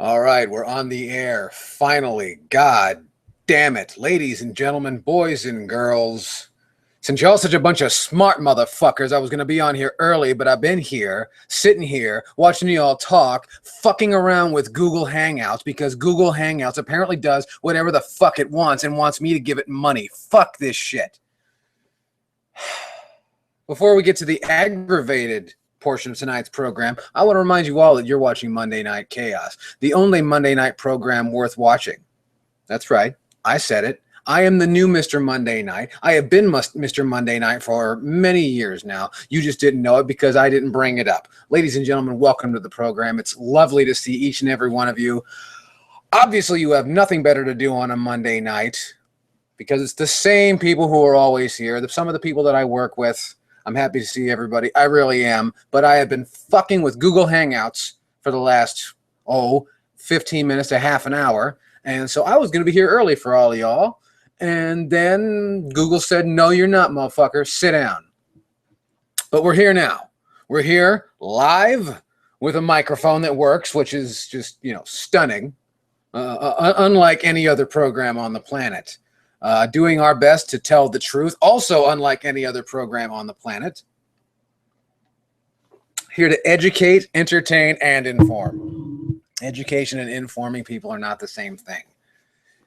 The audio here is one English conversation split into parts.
All right, we're on the air. Finally. God damn it. Ladies and gentlemen, boys and girls. Since y'all such a bunch of smart motherfuckers, I was going to be on here early, but I've been here, sitting here, watching y'all talk, fucking around with Google Hangouts because Google Hangouts apparently does whatever the fuck it wants and wants me to give it money. Fuck this shit. Before we get to the aggravated portion of tonight's program, I want to remind you all that you're watching Monday Night Chaos, the only Monday night program worth watching. That's right. I said it. I am the new Mr. Monday Night. I have been Mr. Monday Night for many years now. You just didn't know it because I didn't bring it up. Ladies and gentlemen, welcome to the program. It's lovely to see each and every one of you. Obviously, you have nothing better to do on a Monday night because it's the same people who are always here. Some of the people that I work with. I'm happy to see everybody. I really am. But I have been fucking with Google Hangouts for the last, 15 minutes to half an hour. And so I was going to be here early for all of y'all. And then Google said, no, you're not, motherfucker. Sit down. But we're here now. We're here live with a microphone that works, which is just, stunning. Unlike any other program on the planet. Doing our best to tell the truth. Also, unlike any other program on the planet. Here to educate, entertain, and inform. Education and informing people are not the same thing.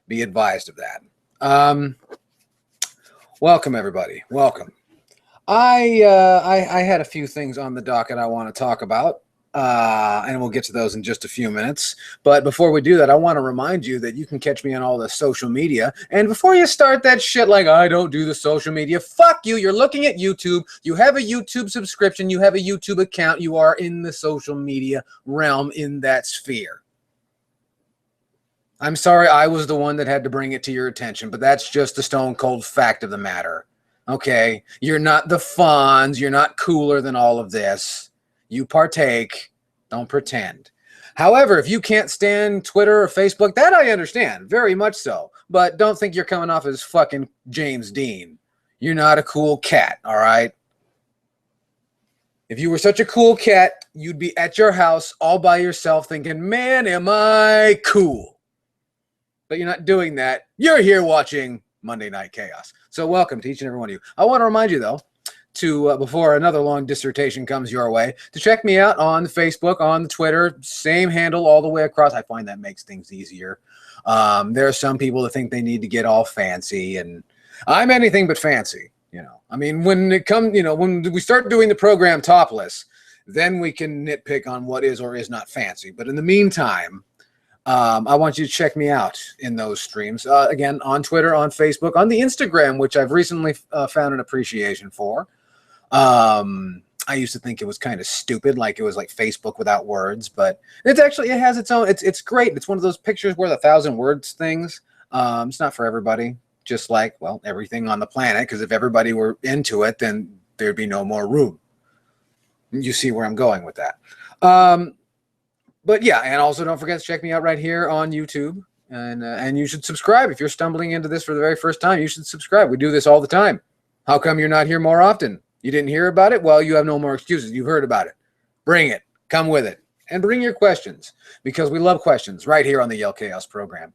Be advised of that. Welcome, everybody. Welcome. I had a few things on the docket I want to talk about. And we'll get to those in just a few minutes. But before we do that, I want to remind you that you can catch me on all the social media. And before you start that shit like, I don't do the social media, fuck you. You're looking at YouTube. You have a YouTube subscription. You have a YouTube account. You are in the social media realm in that sphere. I'm sorry I was the one that had to bring it to your attention, but that's just the stone cold fact of the matter. Okay? You're not the Fonz. You're not cooler than all of this. You partake, don't pretend. However, if you can't stand Twitter or Facebook, that I understand, very much so. But don't think you're coming off as fucking James Dean. You're not a cool cat, all right? If you were such a cool cat, you'd be at your house all by yourself thinking, man, am I cool? But you're not doing that. You're here watching Monday Night Chaos. So welcome to each and every one of you. I want to remind you, though, to before another long dissertation comes your way, to check me out on Facebook, on the Twitter, same handle all the way across. I find that makes things easier. There are some people that think they need to get all fancy, and I'm anything but fancy. I mean, when it comes, when we start doing the program topless, then we can nitpick on what is or is not fancy. But in the meantime, I want you to check me out in those streams. Again, on Twitter, on Facebook, on the Instagram, which I've recently found an appreciation for. I used to think it was kind of stupid, like it was like Facebook without words, but it has its own, it's great. It's one of those pictures worth 1,000 words things. It's not for everybody, just like, well, everything on the planet, because if everybody were into it, then there'd be no more room. You see where I'm going with that. But yeah, and also don't forget to check me out right here on YouTube, and you should subscribe. If you're stumbling into this for the very first time, you should subscribe. We do this all the time. How come you're not here more often? You didn't hear about it? Well, you have no more excuses. You've heard about it. Bring it. Come with it. And bring your questions, because we love questions right here on the Yell Chaos program.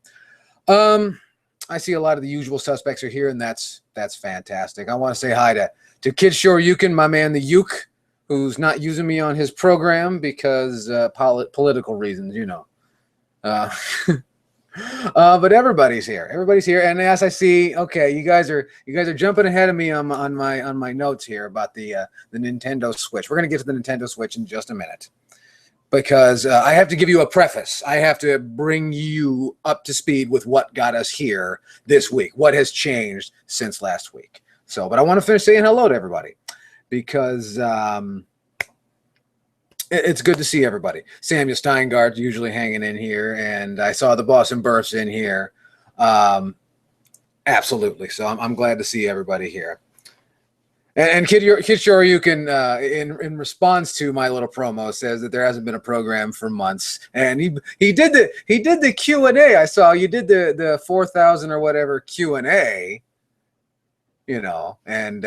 I see a lot of the usual suspects are here, and that's fantastic. I want to say hi to Kid Shoryuken, my man, the Uke, who's not using me on his program because political reasons, but everybody's here. Everybody's here, and as I see, okay, you guys are jumping ahead of me on my notes here about the Nintendo Switch. We're gonna get to the Nintendo Switch in just a minute, because I have to give you a preface. I have to bring you up to speed with what got us here this week. What has changed since last week? So, but I want to finish saying hello to everybody, because it's good to see everybody. Samuel Steingard's usually hanging in here, and I saw the Boss and Burf's in here. Absolutely. So I'm glad to see everybody here. And Kid Shoryuken, in response to my little promo, says that there hasn't been a program for months, and he did the Q&A. I saw you did the 4,000 or whatever Q&A, and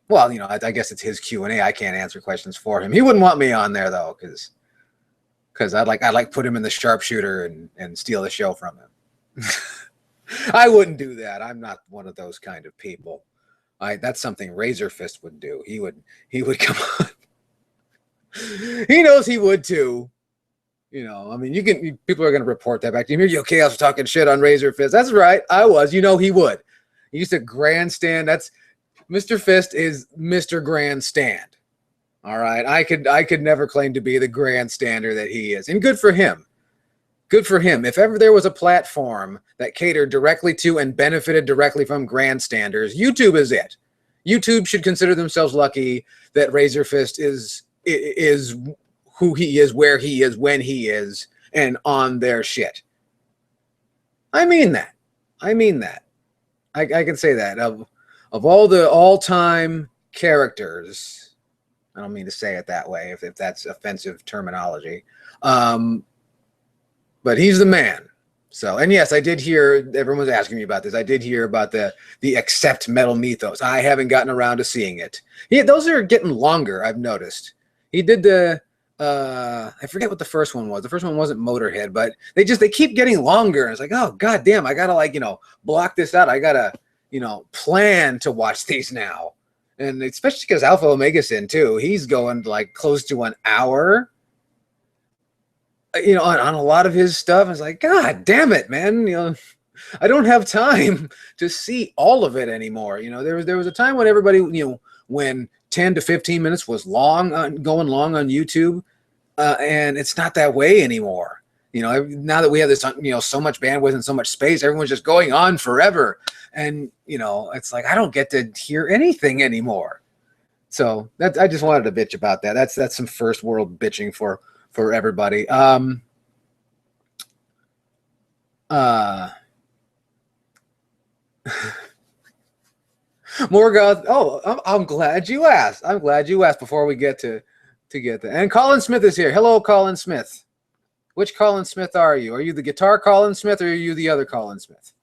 well, I guess it's his Q&A. I can't answer questions for him. He wouldn't want me on there, though, because because I'd like put him in the sharpshooter and steal the show from him. I wouldn't do that. I'm not one of those kind of people. That's something Razor Fist would do. He would come on. He knows he would too. You know, I mean, people are going to report that back to you. Yo, Kaos was talking shit on Razor Fist. That's right. I was. You know, he would. He used to grandstand. That's Mr. Fist is Mr. Grandstand. All right. I could never claim to be the grandstander that he is. And good for him. Good for him. If ever there was a platform that catered directly to and benefited directly from grandstanders, YouTube is it. YouTube should consider themselves lucky that Razor Fist is who he is, where he is, when he is, and on their shit. I mean that. I mean that. I can say that. Of all the all-time characters, I don't mean to say it that way, if that's offensive terminology, but he's the man. So, and yes, I did hear, everyone was asking me about this, I did hear about the Accept Metal Mythos. I haven't gotten around to seeing it. Yeah, those are getting longer, I've noticed. He did the, I forget what the first one was. The first one wasn't Motorhead, but they keep getting longer. And it's like, oh, God damn, I got to block this out. I got to, plan to watch these now. And especially because Alpha Omega's in too. He's going like close to an hour, on a lot of his stuff. It's like, God damn it, man. I don't have time to see all of it anymore. There was a time when everybody, when 10 to 15 minutes was going long on YouTube, and it's not that way anymore. Now that we have this, so much bandwidth and so much space, everyone's just going on forever. And, it's like, I don't get to hear anything anymore. So I just wanted to bitch about that. That's some first world bitching for everybody. Morgoth, oh, I'm glad you asked. I'm glad you asked before we get to get that. And Colin Smith is here. Hello, Colin Smith. Which Colin Smith are you? Are you the guitar Colin Smith or are you the other Colin Smith?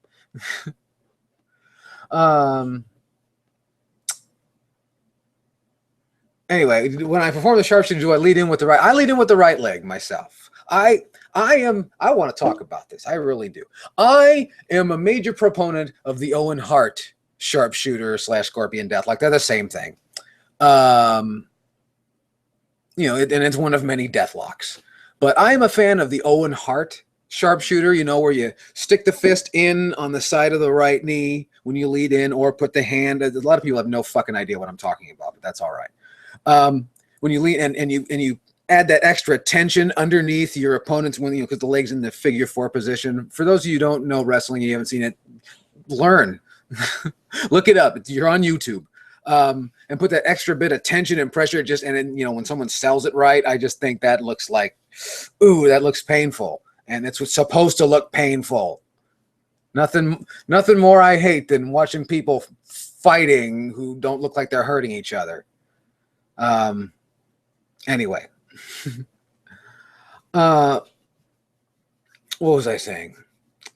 Anyway, when I perform the sharpshooter, do I lead in with the right? I lead in with the right leg myself. I want to talk about this. I really do. I am a major proponent of the Owen Hart sharpshooter / Scorpion Deathlock. They're the same thing. And it's one of many deathlocks. But I am a fan of the Owen Hart sharpshooter, where you stick the fist in on the side of the right knee when you lead in, or put the hand. A lot of people have no fucking idea what I'm talking about, but that's all right. When you lead and you add that extra tension underneath your opponent's, because the leg's in the figure 4 position. For those of you who don't know wrestling, you haven't seen it, learn. Look it up. You're on YouTube. And put that extra bit of tension and pressure. And then, when someone sells it right, I just think that looks like, ooh, that looks painful. And it's what's supposed to look painful. Nothing more I hate than watching people fighting who don't look like they're hurting each other. Anyway. What was I saying?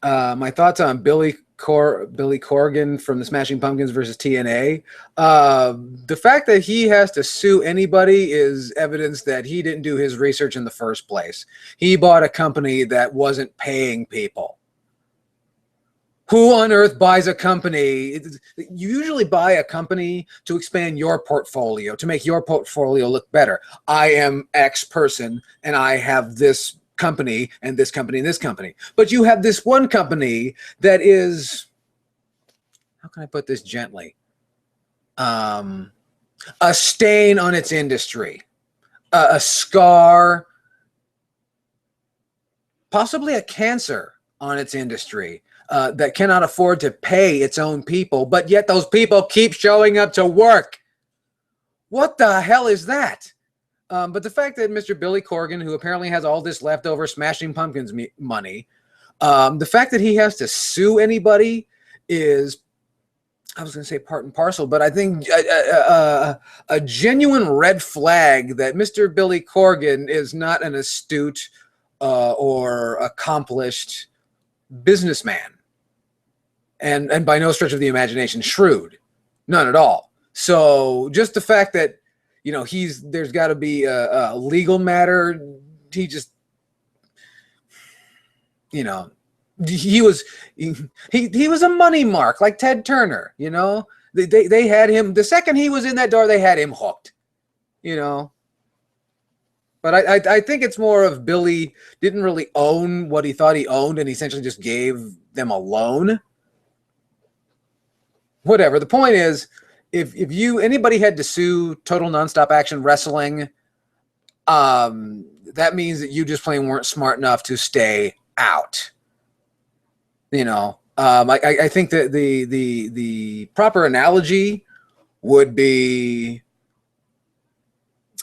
My thoughts on Billy Corgan from the Smashing Pumpkins versus TNA. The fact that he has to sue anybody is evidence that he didn't do his research in the first place. He bought a company that wasn't paying people. Who on earth buys a company? You usually buy a company to expand your portfolio, to make your portfolio look better. I am X person, and I have this company and this company and this company. But you have this one company that is, how can I put this gently? A stain on its industry, a scar, possibly a cancer on its industry. That cannot afford to pay its own people, but yet those people keep showing up to work. What the hell is that? But the fact that Mr. Billy Corgan, who apparently has all this leftover Smashing Pumpkins money, the fact that he has to sue anybody is, I was going to say part and parcel, but I think a genuine red flag that Mr. Billy Corgan is not an astute or accomplished businessman. And by no stretch of the imagination shrewd. None at all. So just the fact that, there's got to be a legal matter, he just you know, he was a money mark like Ted Turner. You know, they had him the second he was in that door. They had him hooked. You know. But I think it's more of Billy didn't really own what he thought he owned, and he essentially just gave them a loan. Whatever. The point is, if anybody had to sue Total Nonstop Action Wrestling, that means that you just plain weren't smart enough to stay out. You know, I think that the proper analogy would be,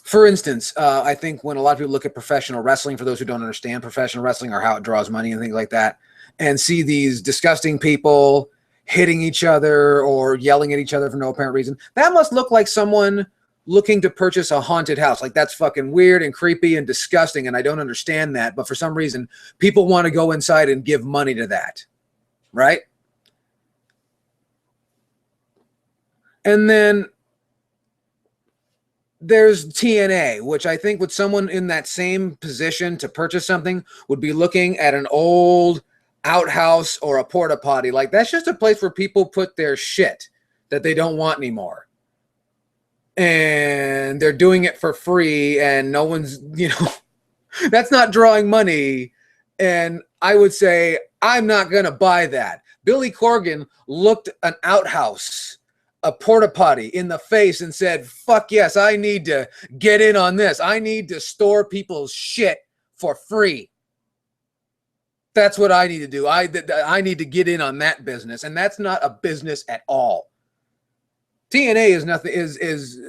for instance, I think when a lot of people look at professional wrestling, for those who don't understand professional wrestling or how it draws money and things like that, and see these disgusting people hitting each other or yelling at each other for no apparent reason, that must look like someone looking to purchase a haunted house. Like, that's fucking weird and creepy and disgusting, and I don't understand that. But for some reason, people want to go inside and give money to that, right? And then there's TNA, which I think with someone in that same position to purchase something would be looking at an old outhouse or a porta potty. Like, that's just a place where people put their shit that they don't want anymore. And they're doing it for free, and no one's, you know, that's not drawing money. And I would say, I'm not going to buy that. Billy Corgan looked an outhouse, a porta potty in the face and said, fuck yes, I need to get in on this. I need to store people's shit for free. That's what I need to do. I need to get in on that business. And that's not a business at all. TNA is nothing, is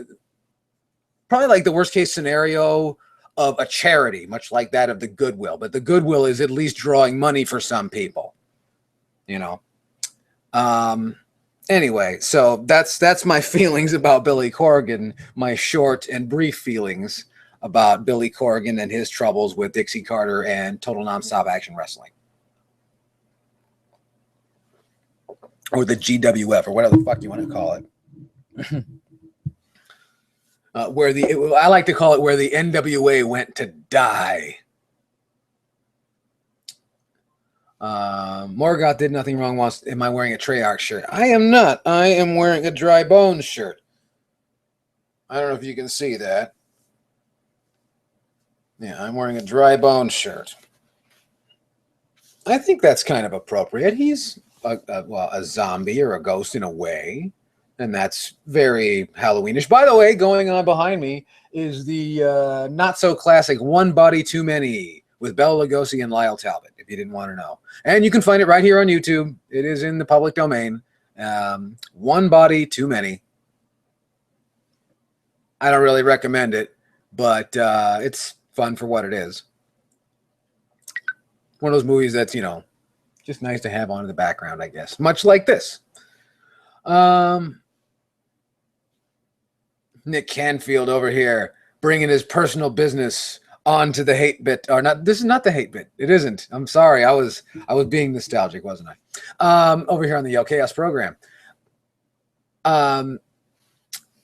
probably like the worst case scenario of a charity, much like that of the Goodwill. But the Goodwill is at least drawing money for some people, you know. Anyway, so that's my feelings about Billy Corgan, my short and brief feelings about Billy Corgan and his troubles with Dixie Carter and Total Nonstop Action Wrestling. Or the GWF, or whatever the fuck you want to call it. I like to call it where the NWA went to die. Morgoth did nothing wrong. Am I wearing a Treyarch shirt? I am not. I am wearing a Dry Bones shirt. I don't know if you can see that. Yeah, I'm wearing a Dry Bones shirt. I think that's kind of appropriate. He's a zombie or a ghost in a way. And that's very Halloweenish. By the way, going on behind me is the not-so-classic One Body Too Many with Bela Lugosi and Lyle Talbot, if you didn't want to know. And you can find it right here on YouTube. It is in the public domain. One Body Too Many. I don't really recommend it, but it's fun for what it is. One of those movies that's, you know, just nice to have on in the background, I guess. Much like this. Nick Canfield over here bringing his personal business onto the hate bit, or not. This is not the hate bit. It isn't. I'm sorry. I was being nostalgic, wasn't I? Over here on the Chaos program.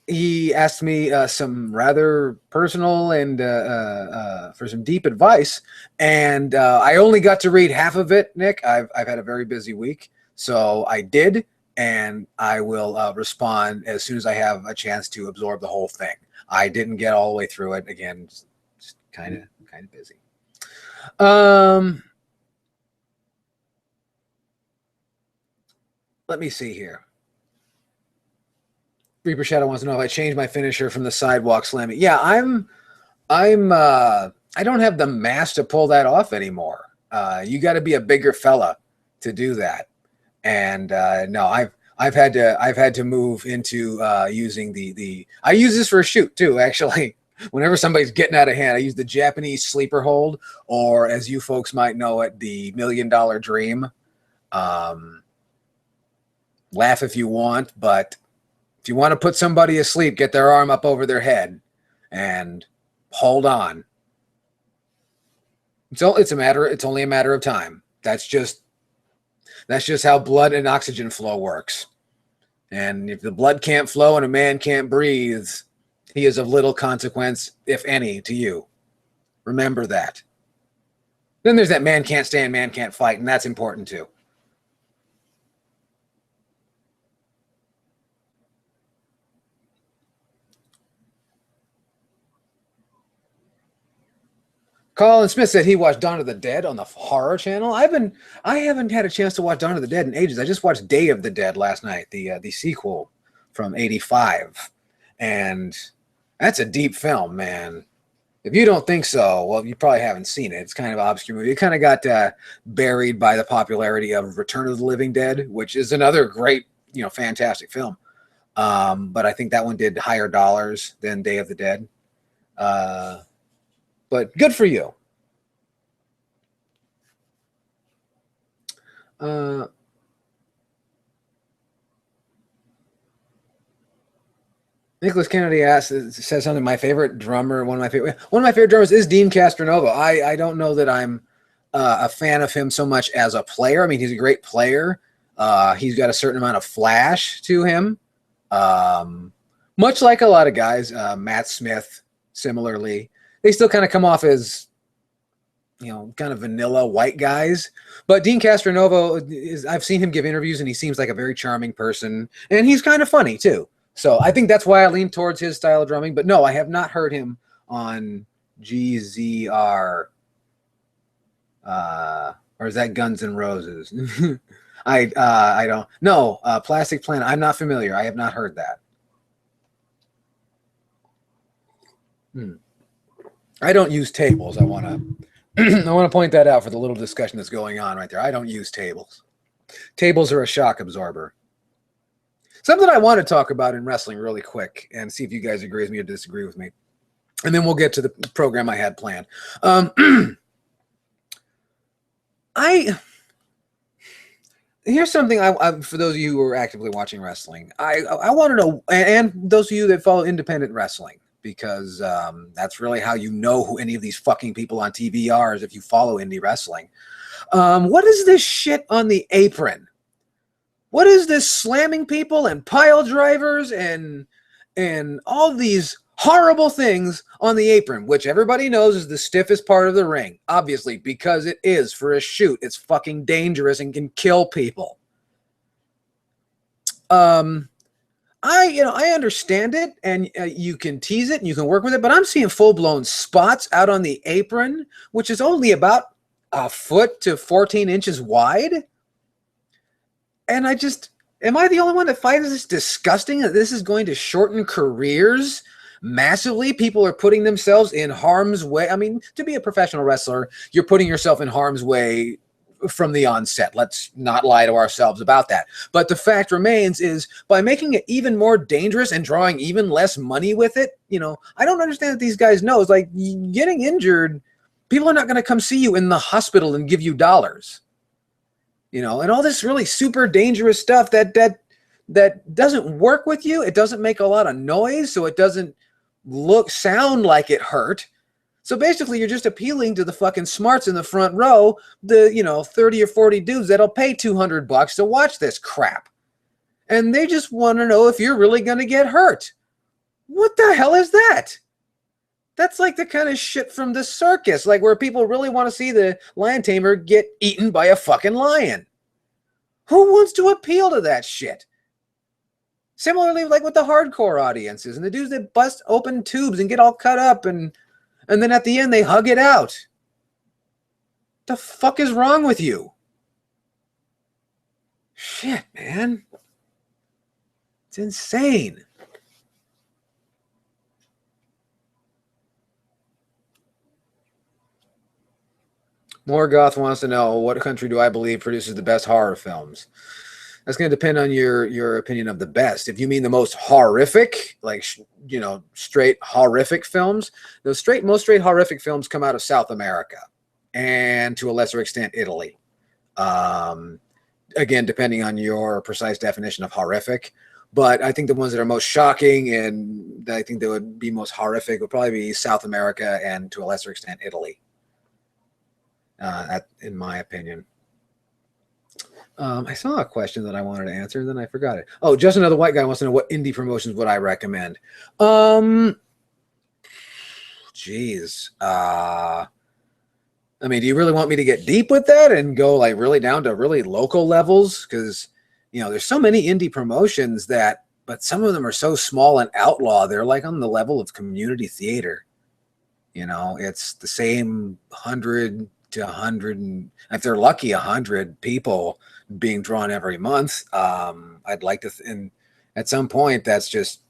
He asked me some rather personal and for some deep advice, and I only got to read half of it. Nick, I've had a very busy week, so I did. And I will respond as soon as I have a chance to absorb the whole thing. I didn't get all the way through it. Again, just kind of busy. Let me see here. Reaper Shadow wants to know if I changed my finisher from the sidewalk slamming. Yeah, I don't have the mass to pull that off anymore. You got to be a bigger fella to do that. And no, I've had to move into using the I use this for a shoot too, actually. Whenever somebody's getting out of hand, I use the Japanese sleeper hold, or as you folks might know it, the $1 Million Dream. Laugh if you want, but if you want to put somebody asleep, get their arm up over their head and hold on. It's only a matter of time. That's just how blood and oxygen flow works. And if the blood can't flow and a man can't breathe, he is of little consequence, if any, to you. Remember that. Then there's that man can't stand, man can't fight, and that's important too. Colin Smith said he watched Dawn of the Dead on the horror channel. I haven't had a chance to watch Dawn of the Dead in ages. I just watched Day of the Dead last night, the sequel from '85, and that's a deep film, man. If you don't think so, well, you probably haven't seen it. It's kind of an obscure movie. It kind of got buried by the popularity of Return of the Living Dead, which is another great, fantastic film. But I think that one did higher dollars than Day of the Dead. But good for you. Nicholas Kennedy says something. My favorite drummer, one of my favorite drummers is Dean Castronova. I don't know that I'm a fan of him so much as a player. I mean, he's a great player. He's got a certain amount of flash to him, much like a lot of guys. Matt Smith, similarly, they still kind of come off as kind of vanilla white guys. But Dean Castronova I've seen him give interviews, and he seems like a very charming person, and he's kind of funny too. So I think that's why I lean towards his style of drumming. But no, I have not heard him on GZR. Or is that Guns N' Roses? I don't know. Plastic Planet. I'm not familiar. I have not heard that. I don't use tables. I want to point that out for the little discussion that's going on right there. I don't use tables. Tables are a shock absorber. Something I want to talk about in wrestling really quick and see if you guys agree with me or disagree with me. And then we'll get to the program I had planned. Here's something for those of you who are actively watching wrestling. I want to know, and those of you that follow independent wrestling, because that's really how you know who any of these fucking people on TV are, is if you follow indie wrestling. What is this shit on the apron? What is this slamming people and pile drivers and all these horrible things on the apron, which everybody knows is the stiffest part of the ring, obviously, because it is for a shoot. It's fucking dangerous and can kill people. I understand it, and you can tease it and you can work with it, but I'm seeing full-blown spots out on the apron, which is only about a foot to 14 inches wide. And am I the only one that finds this disgusting, that this is going to shorten careers massively? People are putting themselves in harm's way. I mean, to be a professional wrestler, you're putting yourself in harm's way from the onset. Let's not lie to ourselves about that. But the fact remains is, by making it even more dangerous and drawing even less money with it, I don't understand that these guys know. It's like, getting injured, people are not going to come see you in the hospital and give you dollars. And all this really super dangerous stuff that doesn't work with you. It doesn't make a lot of noise, so it doesn't sound like it hurt. So basically, you're just appealing to the fucking smarts in the front row, the 30 or 40 dudes that'll pay $200 to watch this crap. And they just want to know if you're really going to get hurt. What the hell is that? That's like the kind of shit from the circus, like where people really want to see the lion tamer get eaten by a fucking lion. Who wants to appeal to that shit? Similarly, like with the hardcore audiences and the dudes that bust open tubes and get all cut up and then at the end they hug it out. The fuck is wrong with you? Shit, man. It's insane. Morgoth wants to know, what country do I believe produces the best horror films? That's going to depend on your opinion of the best. If you mean the most horrific, like, straight horrific films, most straight horrific films come out of South America and, to a lesser extent, Italy. Again, depending on your precise definition of horrific. But I think the ones that are most shocking and I think that would be most horrific would probably be South America and, to a lesser extent, Italy. In my opinion. I saw a question that I wanted to answer, and then I forgot it. Oh, just another white guy wants to know, what indie promotions would I recommend? Geez. I mean, do you really want me to get deep with that and go like really down to really local levels? Because, you know, there's so many indie promotions that, but some of them are so small and outlaw. They're like on the level of community theater. You know, it's the same 100 to 100, and if they're lucky, 100 people being drawn every month. I'd like to, and at some point, that's just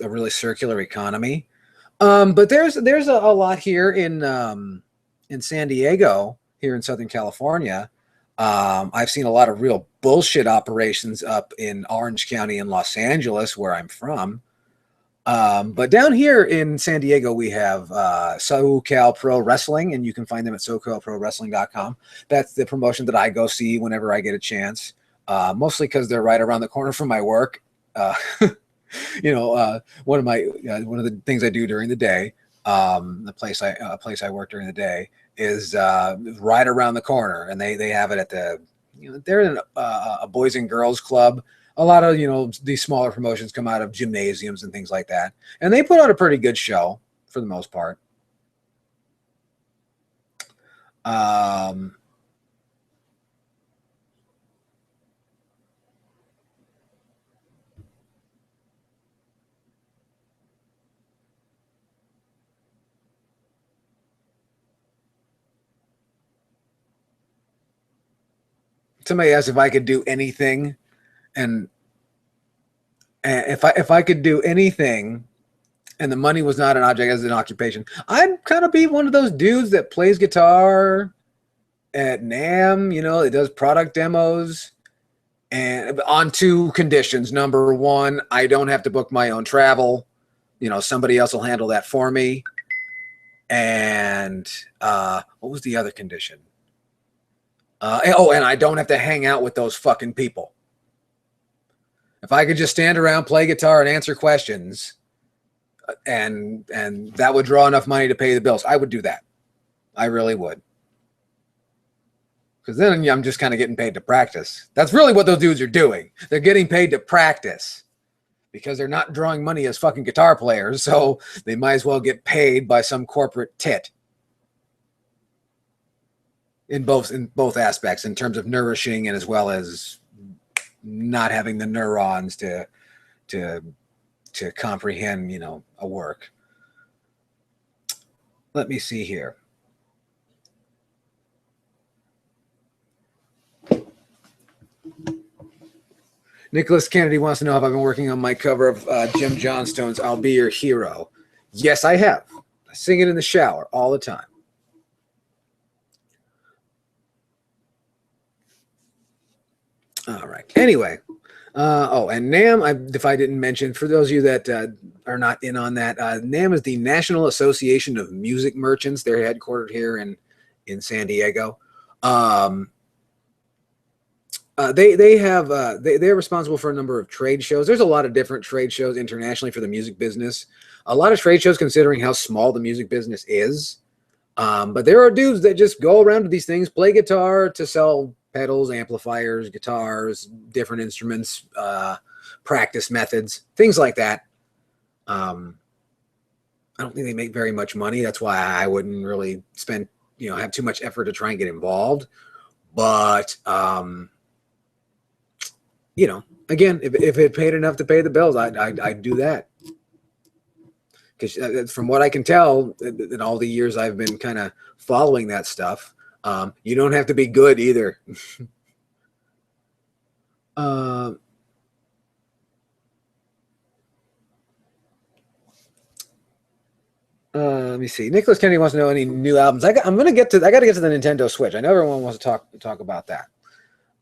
a really circular economy. But there's a lot here in San Diego, here in Southern California. I've seen a lot of real bullshit operations up in Orange County and Los Angeles, where I'm from. But down here in San Diego, we have SoCal Pro Wrestling, and you can find them at SoCalProWrestling.com. That's the promotion that I go see whenever I get a chance, mostly because they're right around the corner from my work. You know, one of the things I do during the day, the place I work during the day is right around the corner, and they have it at the, you know, they're in a boys and girls club. A lot of, you know, these smaller promotions come out of gymnasiums and things like that, and they put on a pretty good show for the most part. Somebody asked if I could do anything, and if I could do anything, and the money was not an object as an occupation, I'd kind of be one of those dudes that plays guitar at NAMM. You know, it does product demos, and on two conditions. Number one, I don't have to book my own travel. You know, somebody else will handle that for me. And what was the other condition? And I don't have to hang out with those fucking people. If I could just stand around, play guitar, and answer questions, and that would draw enough money to pay the bills, I would do that. I really would. Because then I'm just kind of getting paid to practice. That's really what those dudes are doing. They're getting paid to practice because they're not drawing money as fucking guitar players, so they might as well get paid by some corporate tit. In both aspects, in terms of nourishing and as well as not having the neurons to comprehend, you know, a work. Let me see here. Nicholas Kennedy wants to know if I've been working on my cover of Jim Johnstone's "I'll Be Your Hero." Yes, I have. I sing it in the shower all the time. All right. Anyway, and NAMM, if I didn't mention, for those of you that are not in on that, NAMM is the National Association of Music Merchants. They're headquartered here in San Diego. They're responsible for a number of trade shows. There's a lot of different trade shows internationally for the music business. A lot of trade shows, considering how small the music business is. But there are dudes that just go around to these things, play guitar to sell pedals, amplifiers, guitars, different instruments, practice methods, things like that. I don't think they make very much money. That's why I wouldn't really spend, you know, have too much effort to try and get involved. But, you know, again, if it paid enough to pay the bills, I'd do that. Because from what I can tell, in all the years I've been kind of following that stuff, you don't have to be good either. Let me see. Nicholas Kennedy wants to know any new albums. I got to get to the Nintendo Switch. I know everyone wants to talk about that.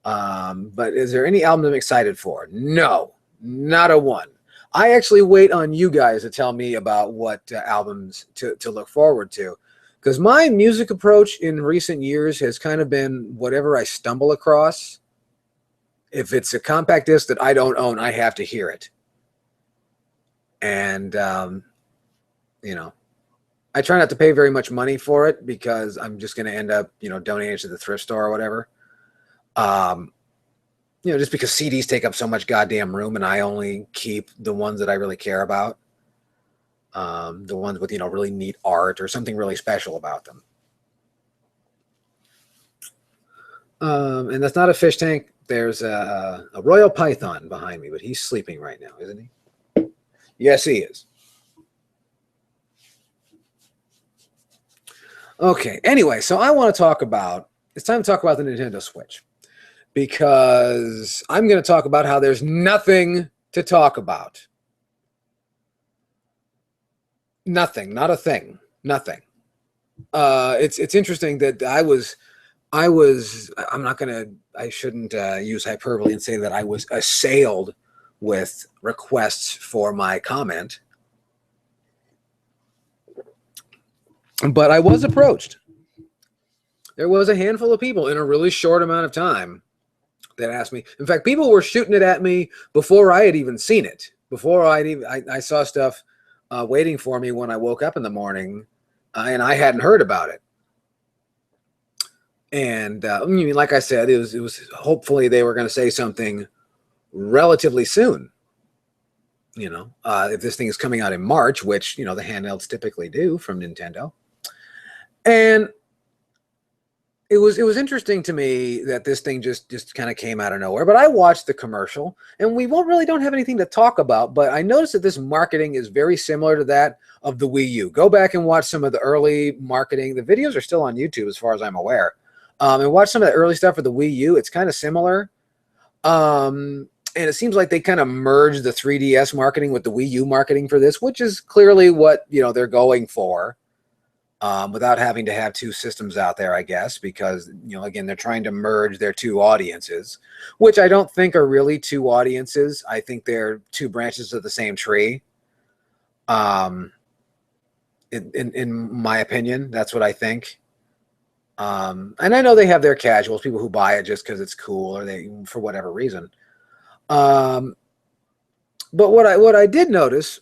But is there any album I'm excited for? No, not a one. I actually wait on you guys to tell me about what albums to look forward to. Because my music approach in recent years has kind of been whatever I stumble across. If it's a compact disc that I don't own, I have to hear it. And, you know, I try not to pay very much money for it because I'm just going to end up, you know, donating it to the thrift store or whatever. You know, just because CDs take up so much goddamn room and I only keep the ones that I really care about. The ones with, you know, really neat art or something really special about them. And that's not a fish tank. There's a royal python behind me, but he's sleeping right now, isn't he? Yes, he is. Okay, anyway, so I want to talk about, it's time to talk about the Nintendo Switch, because I'm going to talk about how there's nothing to talk about. Nothing, not a thing, nothing. It's interesting that I shouldn't use hyperbole and say that I was assailed with requests for my comment, but I was approached. There was a handful of people in a really short amount of time that asked me. In fact, people were shooting it at me before I had even seen it. Before I saw stuff waiting for me when I woke up in the morning, and I hadn't heard about it. And like I said, it was hopefully they were going to say something relatively soon. You know, if this thing is coming out in March, which, you know, the handhelds typically do from Nintendo. And it was interesting to me that this thing just kind of came out of nowhere. But I watched the commercial, and we don't have anything to talk about. But I noticed that this marketing is very similar to that of the Wii U. Go back and watch some of the early marketing. The videos are still on YouTube, as far as I'm aware. And watch some of the early stuff for the Wii U. It's kind of similar. And it seems like they kind of merged the 3DS marketing with the Wii U marketing for this, which is clearly what, you know, they're going for. Without having to have two systems out there, I guess, because, you know, again, they're trying to merge their two audiences, which I don't think are really two audiences. I think they're two branches of the same tree. In my opinion, that's what I think. And I know they have their casuals, people who buy it just because it's cool or they, for whatever reason. But what I did notice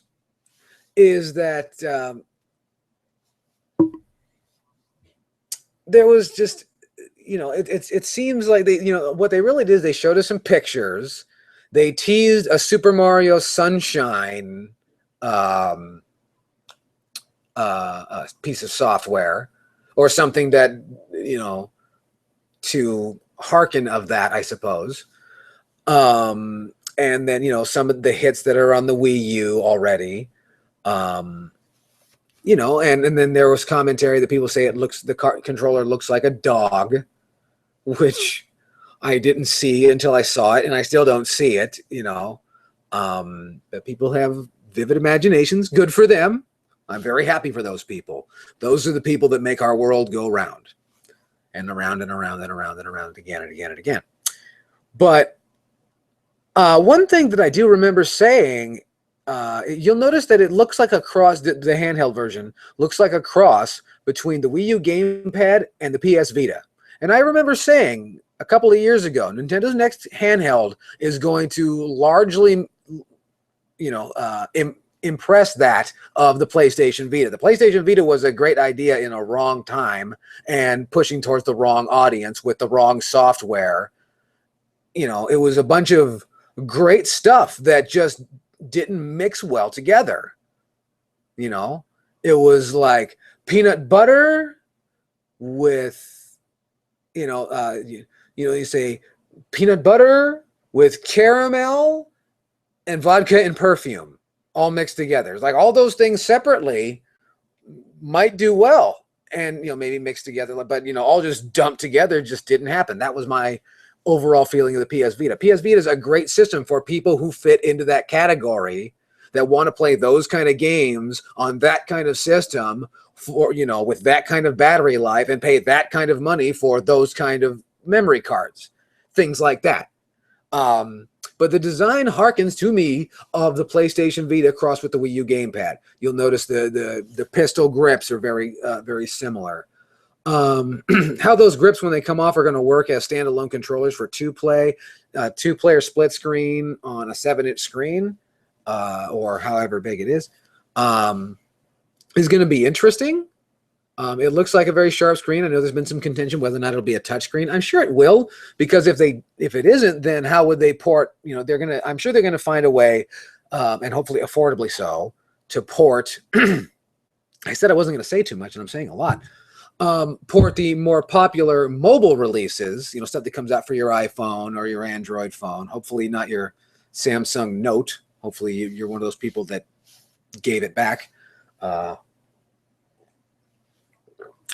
is that there was just, you know, it seems like they, you know, what they really did is they showed us some pictures. They teased a Super Mario Sunshine piece of software or something that, you know, to hearken of that, I suppose. And then, you know, some of the hits that are on the Wii U already. You know, and then there was commentary that people say the controller looks like a dog, which I didn't see until I saw it, and I still don't see it, you know. But people have vivid imaginations. Good for them. I'm very happy for those people. Those are the people that make our world go round and around and around and around and around again and again and again. But one thing that I do remember saying, you'll notice that it looks like a cross, the handheld version looks like a cross between the Wii U gamepad and the PS Vita. And I remember saying a couple of years ago, Nintendo's next handheld is going to largely, you know, impress that of the PlayStation Vita. The PlayStation Vita was a great idea in a wrong time and pushing towards the wrong audience with the wrong software. You know, it was a bunch of great stuff that just didn't mix well together. You know, it was like peanut butter with, you know, you say peanut butter with caramel and vodka and perfume all mixed together. It's like all those things separately might do well and, you know, maybe mixed together, but, you know, all just dumped together just didn't happen. That was my overall feeling of the PS Vita. PS Vita is a great system for people who fit into that category, that want to play those kind of games on that kind of system for, you know, with that kind of battery life and pay that kind of money for those kind of memory cards, things like that. But the design harkens to me of the PlayStation Vita crossed with the Wii U gamepad. You'll notice the pistol grips are very, very similar. How those grips when they come off are going to work as standalone controllers for two-player split screen on a 7-inch screen, or however big it is going to be interesting. It looks like a very sharp screen. I know there's been some contention whether or not it'll be a touch screen. I'm sure it will, because if it isn't, then how would they port? You know, I'm sure they're gonna find a way, and hopefully affordably so, to port. I said I wasn't going to say too much, and I'm saying a lot. port the more popular mobile releases, stuff that comes out for your iPhone or your Android phone. Hopefully not your Samsung Note. Hopefully you're one of those people that gave it back.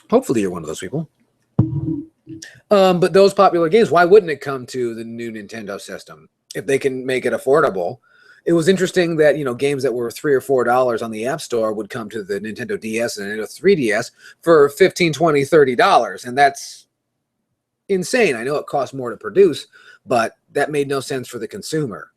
Hopefully you're one of those people. But those popular games, why wouldn't it come to the new Nintendo system if they can make it affordable? It was interesting that, games that were $3 or $4 on the App Store would come to the Nintendo DS and Nintendo 3DS for $15, $20, $30. And that's insane. I know it costs more to produce, but that made no sense for the consumer.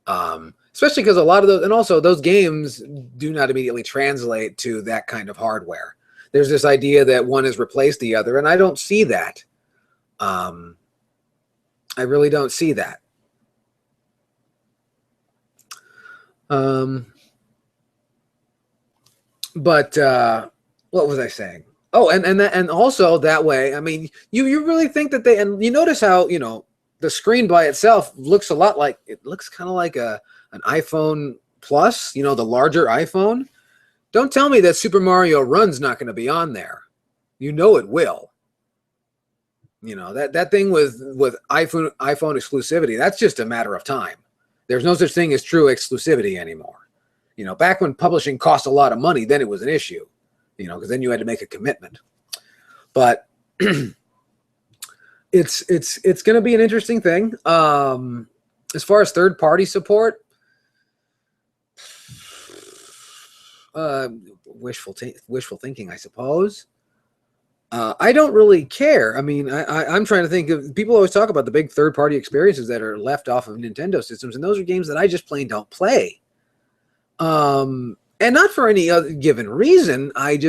Especially because a lot of those, and also those games do not immediately translate to that kind of hardware. There's this idea that one has replaced the other, and I don't see that. I really don't see that. But what was I saying? Oh, and also that way, I mean, you really think that they, and you notice how, the screen by itself looks a lot like, it looks kind of like an iPhone Plus, the larger iPhone. Don't tell me that Super Mario Run's not going to be on there. It will. That thing with iPhone exclusivity, that's just a matter of time. There's no such thing as true exclusivity anymore. Back when publishing cost a lot of money, then it was an issue, because then you had to make a commitment. But it's going to be an interesting thing. As far as third-party support, wishful thinking, I suppose. I don't really care. I mean, I'm trying to think of, people always talk about the big third-party experiences that are left off of Nintendo systems, and those are games that I just plain don't play. And not for any other given reason. I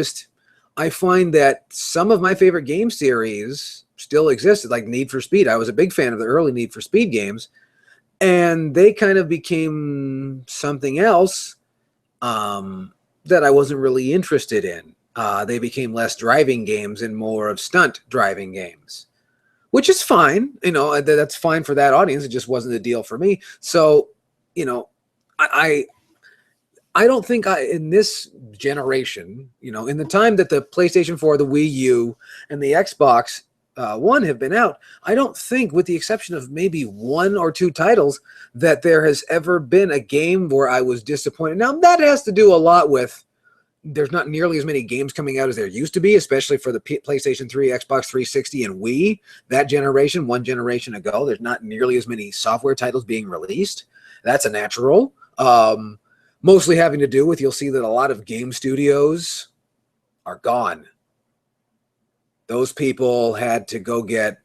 find that some of my favorite game series still existed, like Need for Speed. I was a big fan of the early Need for Speed games, and they kind of became something else that I wasn't really interested in. They became less driving games and more of stunt driving games, which is fine. That's fine for that audience. It just wasn't the deal for me. So, I don't think in this generation, in the time that the PlayStation 4, the Wii U, and the Xbox One have been out, I don't think, with the exception of maybe one or two titles, that there has ever been a game where I was disappointed. Now, that has to do a lot with there's not nearly as many games coming out as there used to be, especially for the PlayStation 3, Xbox 360, and Wii. That generation, one generation ago, there's not nearly as many software titles being released. That's a natural. Mostly having to do with, you'll see that a lot of game studios are gone. Those people had to go get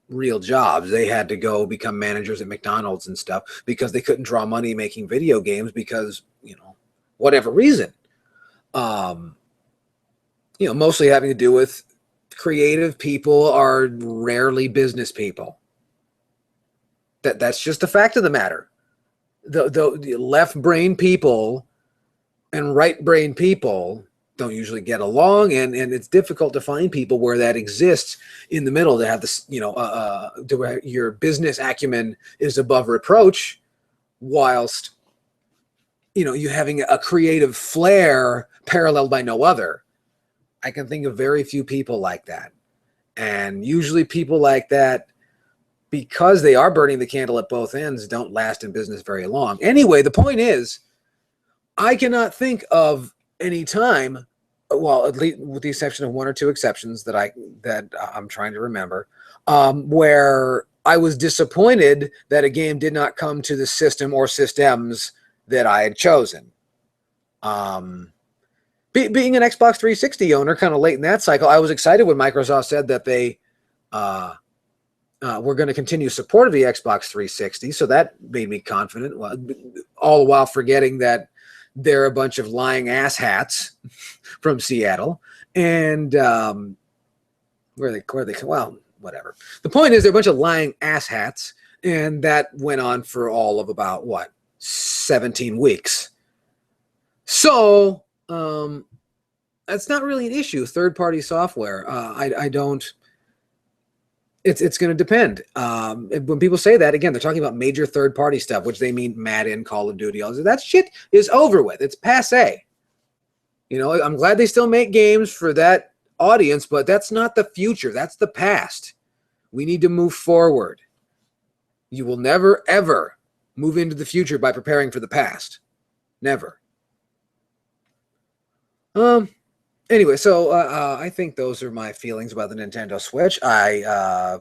real jobs. They had to go become managers at McDonald's and stuff because they couldn't draw money making video games because, whatever reason. Mostly having to do with creative people are rarely business people. That's just a fact of the matter. The left brain people and right brain people don't usually get along, and it's difficult to find people where that exists in the middle to have this, to where your business acumen is above reproach, whilst you having a creative flair paralleled by no other. I can think of very few people like that. And usually people like that, because they are burning the candle at both ends, don't last in business very long. Anyway, the point is, I cannot think of any time, well, at least with the exception of one or two exceptions that I'm trying to remember, where I was disappointed that a game did not come to the system or systems that I had chosen. Being an Xbox 360 owner, kind of late in that cycle, I was excited when Microsoft said that they were going to continue support of the Xbox 360, so that made me confident, all the while forgetting that they're a bunch of lying asshats from Seattle. And where they, well, whatever. The point is, they're a bunch of lying asshats, and that went on for all of about, 17 weeks. So that's not really an issue. Third-party software, I don't. It's going to depend. When people say that, again, they're talking about major third-party stuff, which they mean Madden, Call of Duty. All that shit is over with. It's passé. You know, I'm glad they still make games for that audience, but that's not the future. That's the past. We need to move forward. You will never, ever move into the future by preparing for the past. Never. Anyway, so I think those are my feelings about the Nintendo Switch. I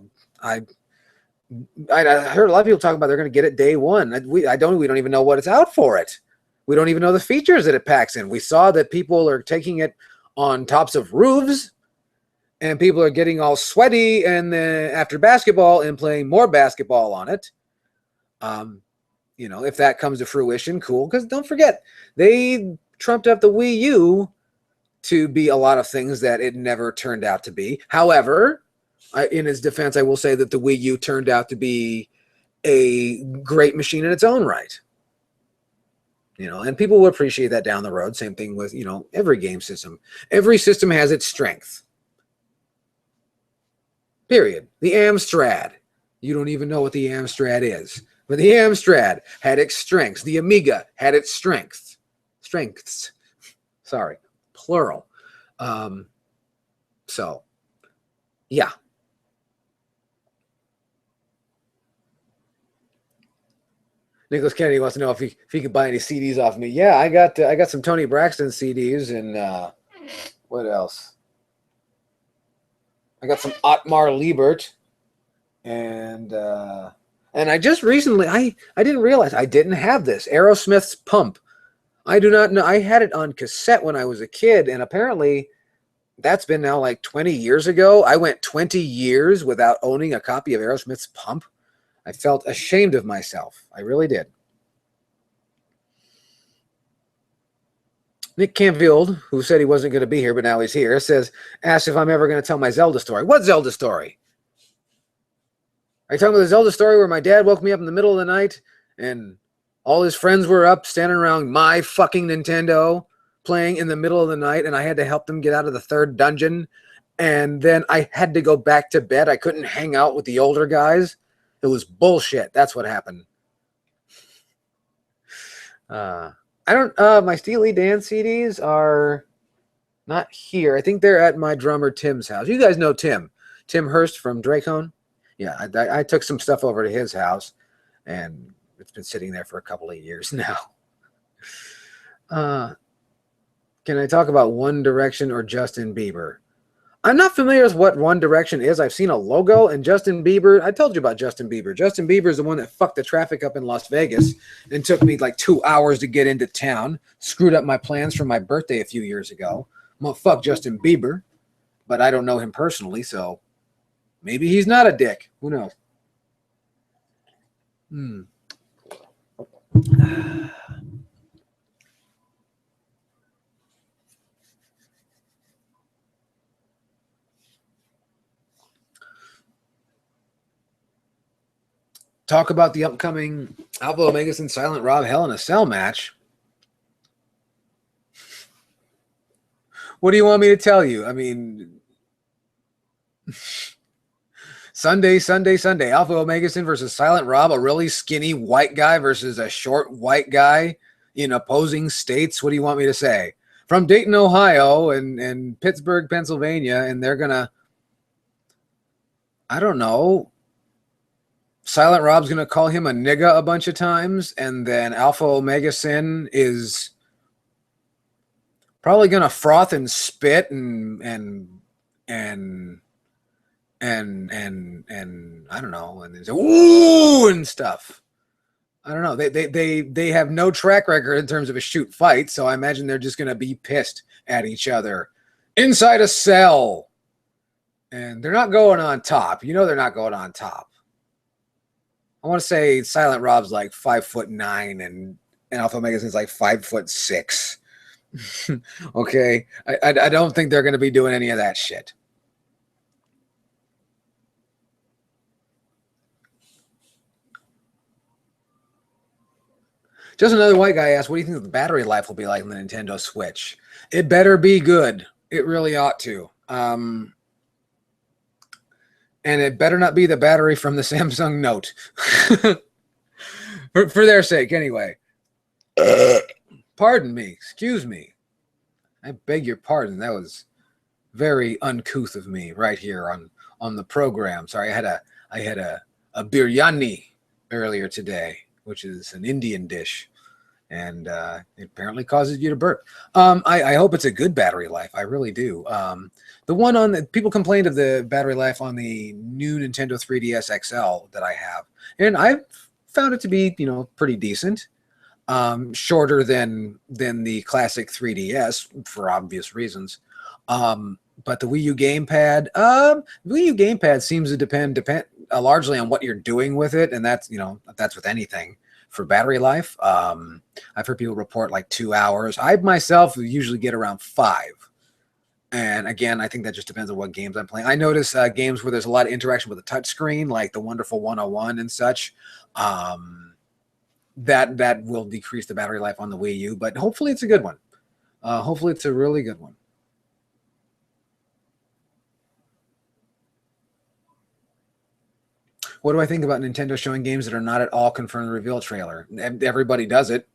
heard a lot of people talking about they're going to get it day one. We don't even know what it's out for it. We don't even know the features that it packs in. We saw that people are taking it on tops of roofs, and people are getting all sweaty and then after basketball and playing more basketball on it. You know, if that comes to fruition, cool. Because don't forget, they trumped up the Wii U to be a lot of things that it never turned out to be. However, in its defense, I will say that the Wii U turned out to be a great machine in its own right. You know, and people will appreciate that down the road. Same thing with, you know, every game system. Every system has its strength. Period. The Amstrad. You don't even know what the Amstrad is. But the Amstrad had its strengths. The Amiga had its strengths. Strengths. Sorry. Plural. So, yeah. Nicholas Kennedy wants to know if he could buy any CDs off me. Yeah, I got some Tony Braxton CDs and what else? I got some Ottmar Liebert and I just recently I didn't realize I didn't have this Aerosmith's Pump. I do not know. I had it on cassette when I was a kid, and apparently that's been now like 20 years ago. I went 20 years without owning a copy of Aerosmith's Pump. I felt ashamed of myself. I really did. Nick Canfield, who said he wasn't going to be here, but now he's here, asked if I'm ever going to tell my Zelda story. What Zelda story? Are you talking about the Zelda story where my dad woke me up in the middle of the night and all his friends were up standing around my fucking Nintendo playing in the middle of the night, and I had to help them get out of the third dungeon, and then I had to go back to bed. I couldn't hang out with the older guys. It was bullshit. That's what happened. My Steely Dan CDs are not here. I think they're at my drummer Tim's house. You guys know Tim Hurst from Dracone. Yeah, I took some stuff over to his house, and it's been sitting there for a couple of years now. Can I talk about One Direction or Justin Bieber? I'm not familiar with what One Direction is. I've seen a logo, and Justin Bieber, I told you about Justin Bieber. Justin Bieber is the one that fucked the traffic up in Las Vegas and took me like 2 hours to get into town, screwed up my plans for my birthday a few years ago. Well, fuck Justin Bieber, but I don't know him personally, so maybe he's not a dick. Who knows? Talk about the upcoming Alpha Omegas and Silent Rob Hell in a Cell match. What do you want me to tell you? I mean, Sunday. Alpha Omegason versus Silent Rob, a really skinny white guy versus a short white guy in opposing states. What do you want me to say? From Dayton, Ohio and Pittsburgh, Pennsylvania, and they're going to, I don't know, Silent Rob's going to call him a nigga a bunch of times, and then Alpha Omega Sin is probably going to froth and spit and I don't know, and say ooh and stuff. I don't know. They have no track record in terms of a shoot fight, so I imagine they're just going to be pissed at each other inside a cell, and they're not going on top. You know they're not going on top. I want to say Silent Rob's like 5'9" and Alpha Megasin's like 5'6". Okay, I don't think they're going to be doing any of that shit. Just another white guy asked, what do you think the battery life will be like in the Nintendo Switch? It better be good. It really ought to. And it better not be the battery from the Samsung Note. for their sake, anyway. Pardon me. Excuse me. I beg your pardon. That was very uncouth of me right here on the program. Sorry, I had a biryani earlier today, which is an Indian dish, and it apparently causes you to burp. I hope it's a good battery life. I really do. The one on the people complained of the battery life on the new Nintendo 3DS XL that I have, and I've found it to be, you know, pretty decent. Shorter than the classic 3DS for obvious reasons. But the Wii U gamepad, Wii U gamepad seems to depend largely on what you're doing with it, and that's, you know, that's with anything. For battery life, I've heard people report like 2 hours. I myself usually get around 5. And again, I think that just depends on what games I'm playing. I notice games where there's a lot of interaction with the touchscreen, like the Wonderful 101 and such. That will decrease the battery life on the Wii U, but hopefully it's a good one. Hopefully it's a really good one. What do I think about Nintendo showing games that are not at all confirmed in the reveal trailer? Everybody does it.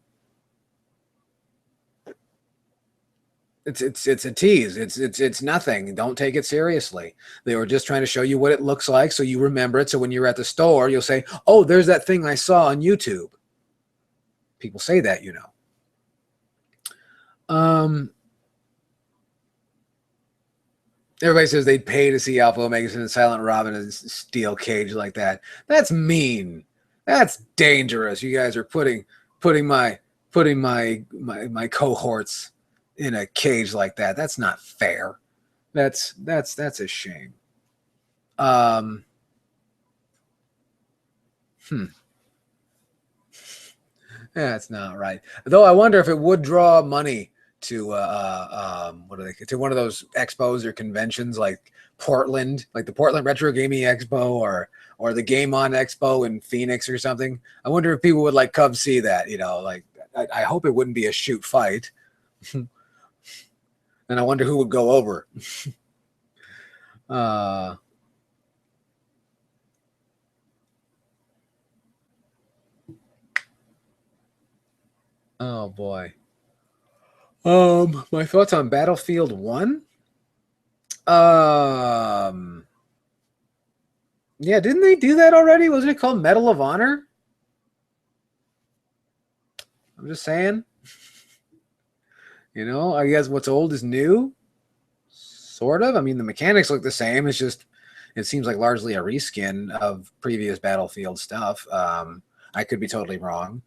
It's a tease. It's nothing. Don't take it seriously. They were just trying to show you what it looks like so you remember it. So when you're at the store, you'll say, "Oh, there's that thing I saw on YouTube." People say that, you know. Everybody says they'd pay to see Alpha Omega and Silent Robin in a steel cage like that. That's mean. That's dangerous. You guys are putting my cohorts in a cage like that. That's not fair. That's a shame. That's not right. Though I wonder if it would draw money to to one of those expos or conventions like Portland, like the Portland Retro Gaming Expo or the Game On Expo in Phoenix or something. I wonder if people would like come see that, you know, like I hope it wouldn't be a shoot fight. And I wonder who would go over. Oh boy. My thoughts on Battlefield 1? Yeah, didn't they do that already? Wasn't it called Medal of Honor? I'm just saying. You know, I guess what's old is new. Sort of. I mean, the mechanics look the same. It's just, it seems like largely a reskin of previous Battlefield stuff. I could be totally wrong.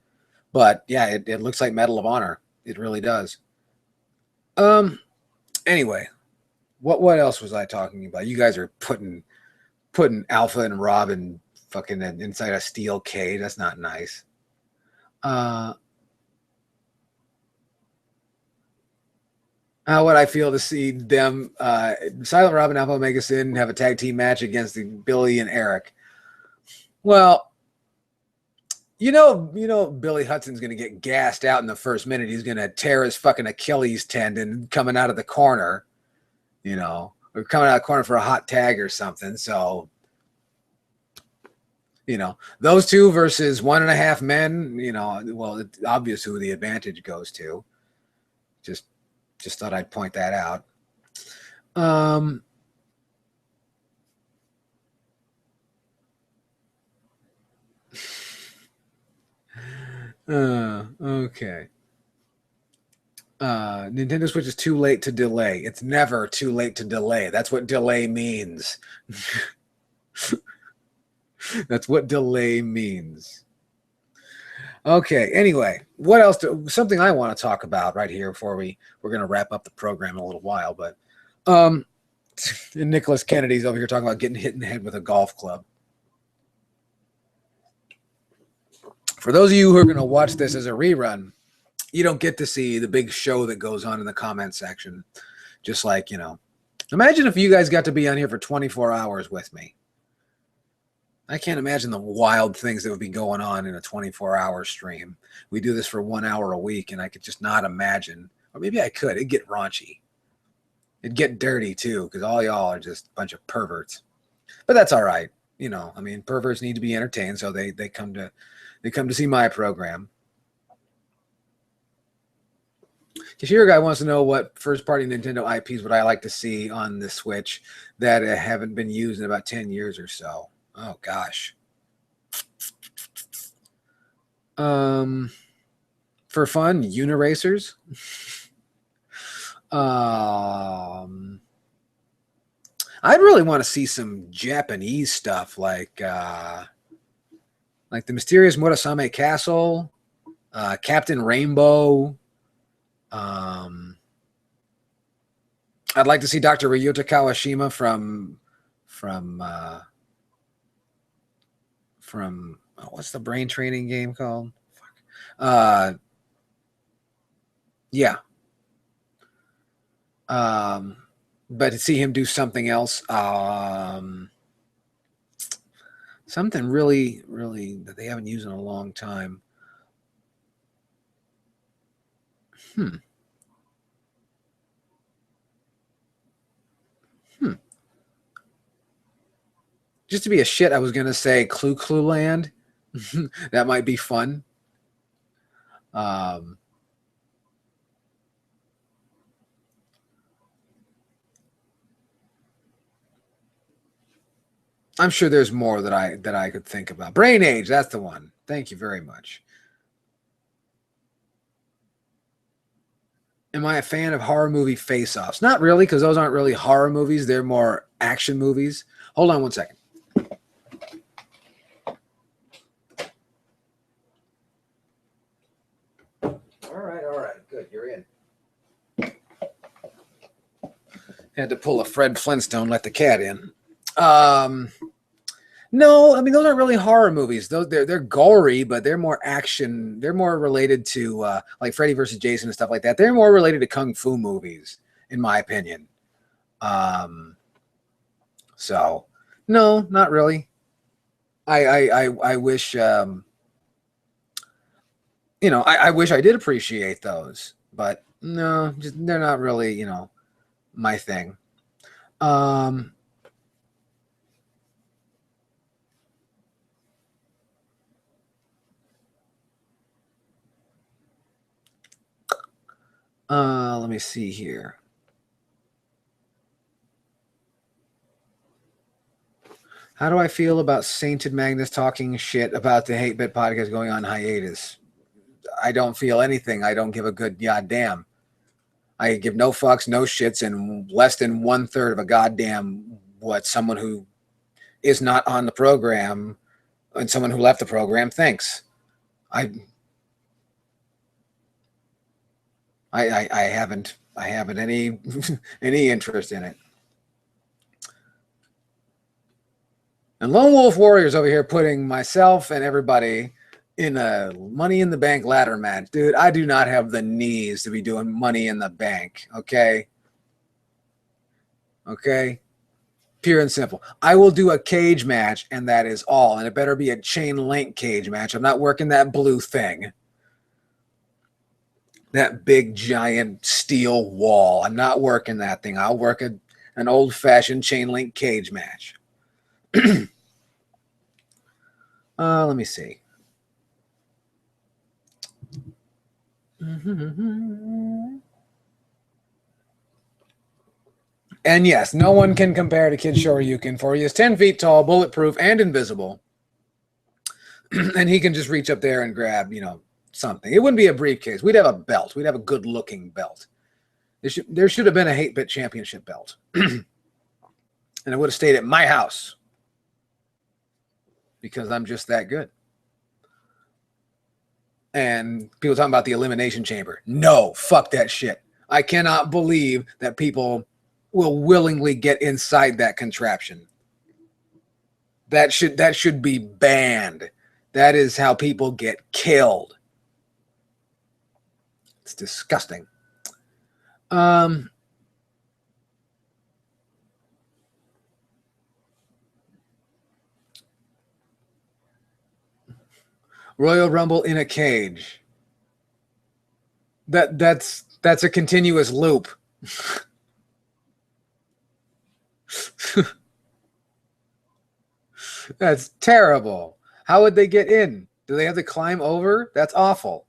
But yeah, it looks like Medal of Honor. It really does. Anyway, what else was I talking about? You guys are putting Alpha and Robin fucking inside a steel cage. That's not nice. How would I feel to see them, Silent Robin, Alpha Omega Sin, have a tag team match against Billy and Eric? Well, you know, Billy Hudson's going to get gassed out in the first minute. He's going to tear his fucking Achilles tendon coming out of the corner, you know, or coming out of the corner for a hot tag or something. So, you know, those two versus 1.5 men, you know, well, it's obvious who the advantage goes to. Just thought I'd point that out. Okay. Nintendo Switch is too late to delay. It's never too late to delay. That's what delay means. That's what delay means. Okay. Anyway, what else? Something I want to talk about right here before we're going to wrap up the program in a little while. But Nicholas Kennedy's over here talking about getting hit in the head with a golf club. For those of you who are going to watch this as a rerun, you don't get to see the big show that goes on in the comment section. Just like, you know, imagine if you guys got to be on here for 24 hours with me. I can't imagine the wild things that would be going on in a 24-hour stream. We do this for 1 hour a week, and I could just not imagine. Or maybe I could. It'd get raunchy. It'd get dirty, too, because all y'all are just a bunch of perverts. But that's all right. You know, I mean, perverts need to be entertained, so they come to see my program. Kashira Guy wants to know what first-party Nintendo IPs would I like to see on the Switch that haven't been used in about 10 years or so. Oh, gosh. For fun, Uniracers. I'd really want to see some Japanese stuff like the Mysterious Murasame Castle, Captain Rainbow. I'd like to see Dr. Ryuta Kawashima from what's the brain training game called? Yeah. But to see him do something else, something really, really that they haven't used in a long time. Just to be a shit, I was going to say Clue Clue Land. That might be fun. I'm sure there's more that I could think about. Brain Age, that's the one. Thank you very much. Am I a fan of horror movie face-offs? Not really, because those aren't really horror movies. They're more action movies. Hold on one second. All right. Good, you're in. Had to pull a Fred Flintstone, let the cat in. No, I mean, those aren't really horror movies. They're gory, but they're more action. They're more related to like Freddy versus Jason and stuff like that. They're more related to kung fu movies, in my opinion. So no, not really. I wish I wish I did appreciate those, but no, they're not really my thing. Let me see here. How do I feel about Sainted Magnus talking shit about the Hate Bit podcast going on hiatus? I don't feel anything. I don't give a good goddamn. I give no fucks, no shits, and less than 1/3 of a goddamn what someone who is not on the program and someone who left the program thinks. I haven't any any interest in it. And Lone Wolf Warriors over here putting myself and everybody in a Money in the Bank ladder match. Dude, I do not have the knees to be doing Money in the Bank, okay? Okay? Pure and simple. I will do a cage match, and that is all. And it better be a chain link cage match. I'm not working that blue thing. That big, giant steel wall. I'm not working that thing. I'll work an old-fashioned chain link cage match. Let me see. And yes, no one can compare to Kid Shoryuken, for he is 10 feet tall, bulletproof, and invisible. And he can just reach up there and grab, something. It wouldn't be a briefcase. We'd have a belt. We'd have a good-looking belt. There should have been a Hate Bit Championship belt. And it would have stayed at my house. Because I'm just that good. And people talking about the Elimination Chamber. No, fuck that shit. I cannot believe that people will willingly get inside that contraption. That should be banned. That is how people get killed. It's disgusting. Royal Rumble in a cage. That's a continuous loop. That's terrible. How would they get in? Do they have to climb over? That's awful.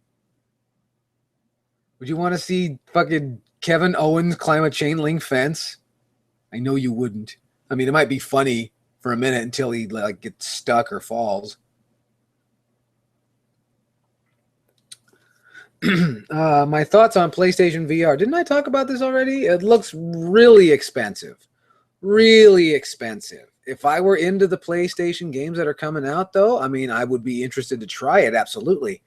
Would you want to see fucking Kevin Owens climb a chain link fence? I know you wouldn't. I mean, it might be funny for a minute until he like gets stuck or falls. My thoughts on PlayStation VR. Didn't I talk about this already? It looks really expensive. Really expensive. If I were into the PlayStation games that are coming out, though, I mean, I would be interested to try it, absolutely.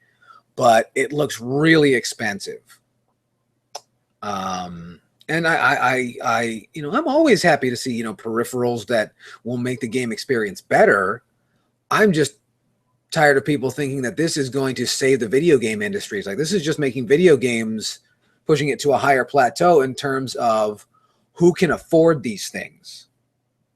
But it looks really expensive. And I, you know, I'm always happy to see, you know, peripherals that will make the game experience better. I'm just tired of people thinking that this is going to save the video game industry. It's like, this is just making video games, pushing it to a higher plateau in terms of who can afford these things.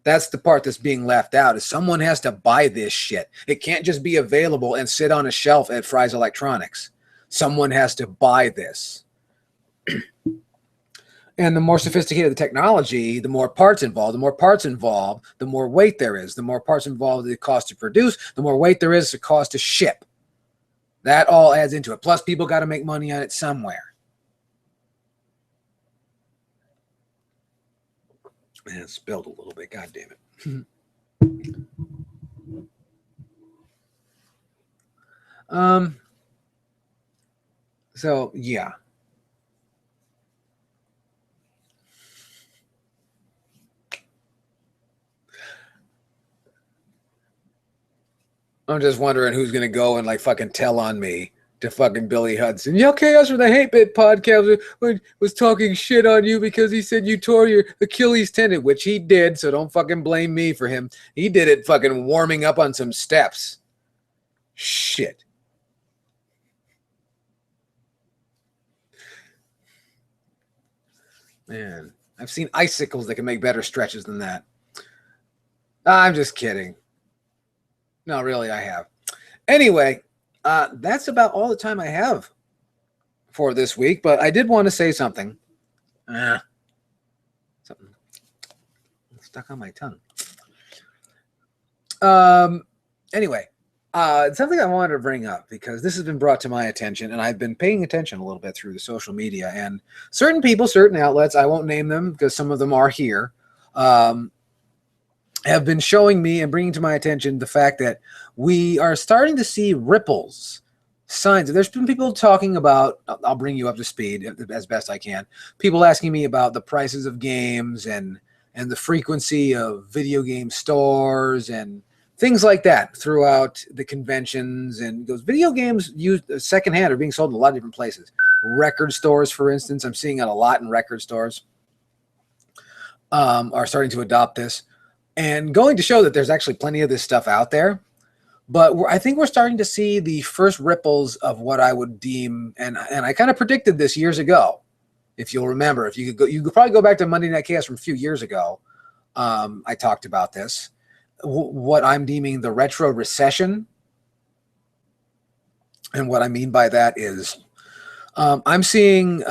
That's the part that's being left out, is someone has to buy this shit. It can't just be available and sit on a shelf at Fry's Electronics. Someone has to buy this. And the more sophisticated the technology, the more parts involved. The more parts involved, the more weight there is. The more parts involved, the cost to produce. The more weight there is, the cost to ship. That all adds into it. Plus, people got to make money on it somewhere. And it spilled a little bit. God damn it. So, yeah. I'm just wondering who's going to go and like fucking tell on me to fucking Billy Hudson. Yo, Chaos for the Hate Bit podcast was talking shit on you because he said you tore your Achilles tendon, which he did, so don't fucking blame me for him. He did it fucking warming up on some steps. Shit. Man, I've seen icicles that can make better stretches than that. I'm just kidding. No, really, I have. Anyway, that's about all the time I have for this week, but I did want to say something. Something stuck on my tongue. Anyway, something I wanted to bring up, because this has been brought to my attention, and I've been paying attention a little bit through the social media, and certain people, certain outlets, I won't name them because some of them are here, have been showing me and bringing to my attention the fact that we are starting to see ripples, signs. There's been people talking about, I'll bring you up to speed as best I can, people asking me about the prices of games and the frequency of video game stores and things like that throughout the conventions. And those video games used secondhand are being sold in a lot of different places. Record stores, for instance, I'm seeing it a lot in record stores, are starting to adopt this. And going to show that there's actually plenty of this stuff out there. But I think we're starting to see the first ripples of what I would deem, and I kind of predicted this years ago, if you'll remember. If you could go, you could probably go back to Monday Night Chaos from a few years ago. I talked about this. What I'm deeming the retro recession. And what I mean by that is I'm seeing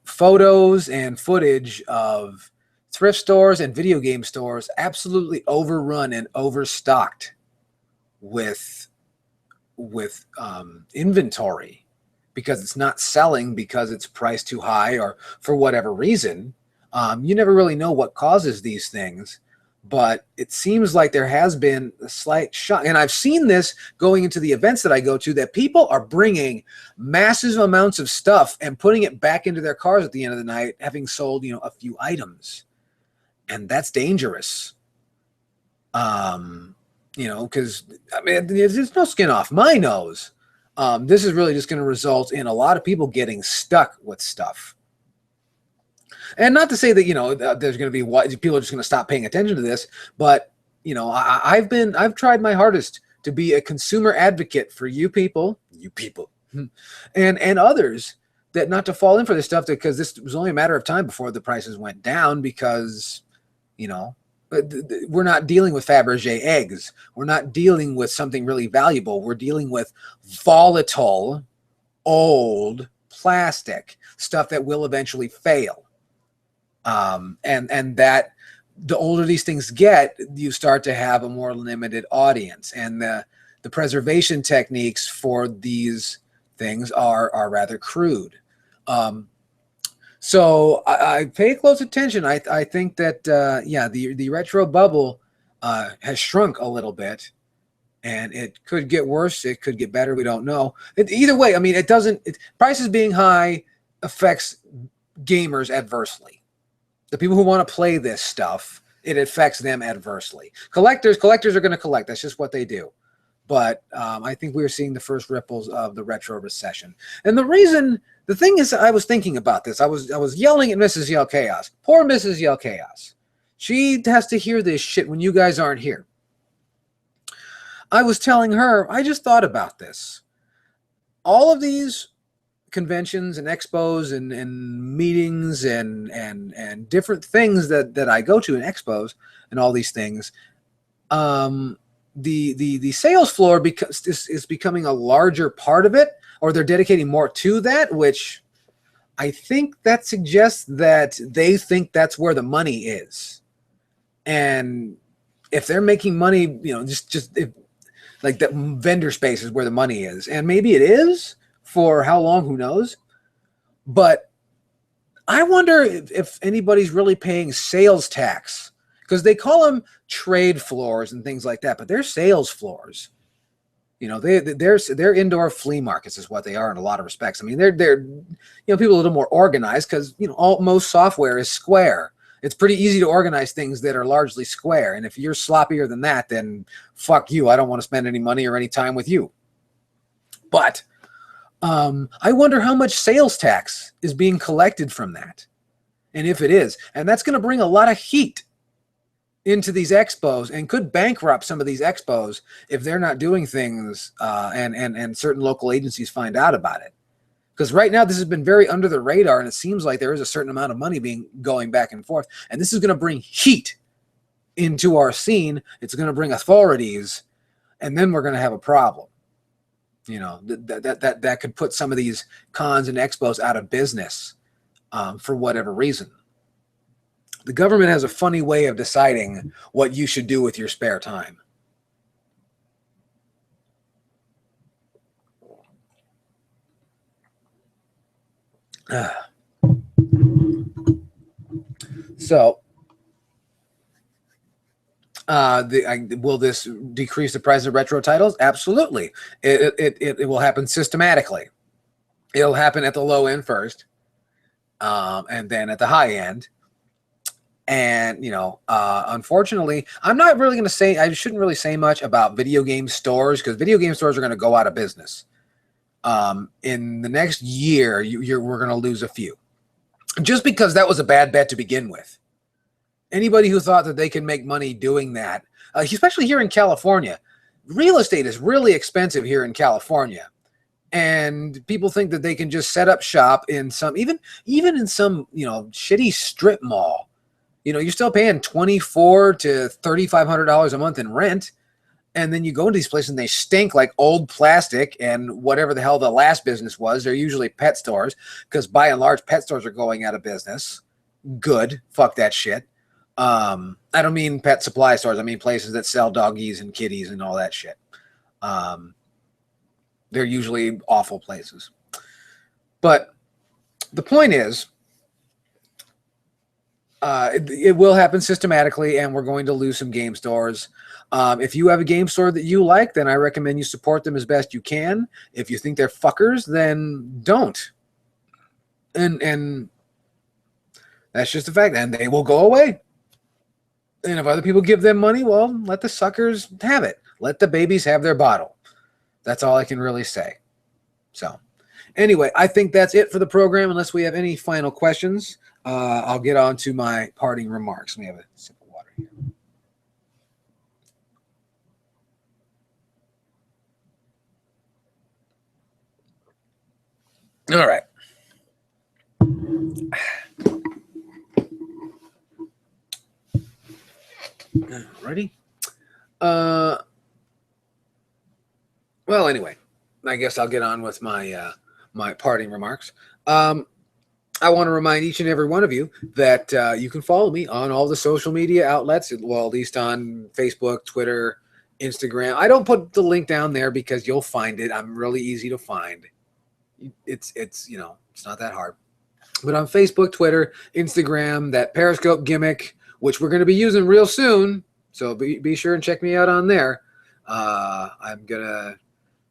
photos and footage of thrift stores and video game stores absolutely overrun and overstocked with inventory because it's not selling because it's priced too high or for whatever reason. You never really know what causes these things, but it seems like there has been a slight shock. And I've seen this going into the events that I go to, that people are bringing massive amounts of stuff and putting it back into their cars at the end of the night, having sold, you know, a few items. And that's dangerous. You know, because I mean, there's no skin off my nose. This is really just going to result in a lot of people getting stuck with stuff. And not to say that, you know, there's going to be people are just going to stop paying attention to this, but you know, I've tried my hardest to be a consumer advocate for you people, and others, that not to fall in for this stuff, because this was only a matter of time before the prices went down, because, you know, we're not dealing with Fabergé eggs. We're not dealing with something really valuable. We're dealing with volatile, old plastic stuff that will eventually fail. And that the older these things get, you start to have a more limited audience. And the preservation techniques for these things are rather crude. So I pay close attention. I think that yeah, the retro bubble has shrunk a little bit, and it could get worse. It could get better. We don't know. Either way, I mean, it doesn't. Prices being high affects gamers adversely. The people who want to play this stuff, it affects them adversely. Collectors are going to collect. That's just what they do. But I think we're seeing the first ripples of the retro recession. And the thing is, I was thinking about this. I was yelling at Mrs. Yell Chaos. Poor Mrs. Yell Chaos. She has to hear this shit when you guys aren't here. I was telling her, I just thought about this. All of these conventions and expos and meetings and different things that I go to in expos and all these things, the sales floor is becoming a larger part of it, or they're dedicating more to that, which I think that suggests that they think that's where the money is. And if they're making money, you know, like that vendor space is where the money is. And maybe it is. For how long, who knows? But I wonder if anybody's really paying sales tax, because they call them trade floors and things like that, but they're sales floors. You know, they're indoor flea markets is what they are in a lot of respects. I mean, they're you know, people a little more organized because, you know, most software is square. It's pretty easy to organize things that are largely square. And if you're sloppier than that, then fuck you. I don't want to spend any money or any time with you. But I wonder how much sales tax is being collected from that. And if it is, and that's going to bring a lot of heat into these expos and could bankrupt some of these expos if they're not doing things and certain local agencies find out about it. Because right now this has been very under the radar, and it seems like there is a certain amount of money going back and forth. And this is going to bring heat into our scene. It's going to bring authorities, and then we're going to have a problem. You know, that could put some of these cons and expos out of business for whatever reason. The government has a funny way of deciding what you should do with your spare time. So, will this decrease the price of retro titles? Absolutely. It will happen systematically. It'll happen at the low end first, and then at the high end. And, you know, unfortunately, I'm not really going to say, I shouldn't really say much about video game stores, because video game stores are going to go out of business. In the next year, we're going to lose a few. Just because that was a bad bet to begin with. Anybody who thought that they can make money doing that, especially here in California, real estate is really expensive here in California. And people think that they can just set up shop in some, even in some, you know, shitty strip mall. You know, you're still paying $2,400 to $3,500 a month in rent. And then you go into these places and they stink like old plastic and whatever the hell the last business was. They're usually pet stores, because by and large, pet stores are going out of business. Good. Fuck that shit. I don't mean pet supply stores. I mean places that sell doggies and kitties and all that shit. They're usually awful places. But the point is, it will happen systematically, and we're going to lose some game stores. If you have a game store that you like, then I recommend you support them as best you can. If you think they're fuckers, then don't. And that's just a fact. And they will go away. And if other people give them money, well, let the suckers have it. Let the babies have their bottle. That's all I can really say. So, anyway, I think that's it for the program. Unless we have any final questions, I'll get on to my parting remarks. Let me have a sip of water here. All right. Ready? Well, anyway, I guess I'll get on with my my parting remarks. I want to remind each and every one of you that you can follow me on all the social media outlets. Well, at least on Facebook, Twitter, Instagram. I don't put the link down there because you'll find it. I'm really easy to find. It's you know, it's not that hard. But on Facebook, Twitter, Instagram, that Periscope gimmick, which we're going to be using real soon. So be sure and check me out on there. I'm going to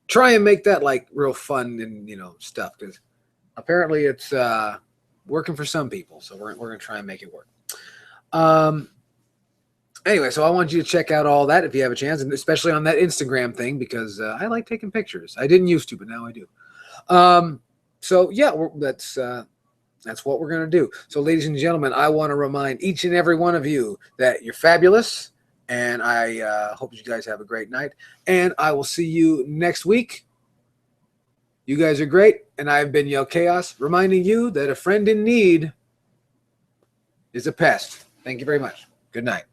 try and make that like real fun and, stuff, because apparently it's working for some people. So we're going to try and make it work. Anyway, so I want you to check out all that if you have a chance, and especially on that Instagram thing, because I like taking pictures. I didn't used to, but now I do. So yeah, that's what we're going to do. So ladies and gentlemen, I want to remind each and every one of you that you're fabulous, and I hope you guys have a great night, and I will see you next week. You guys are great, and I've been Yo Chaos, reminding you that a friend in need is a pest. Thank you very much. Good night.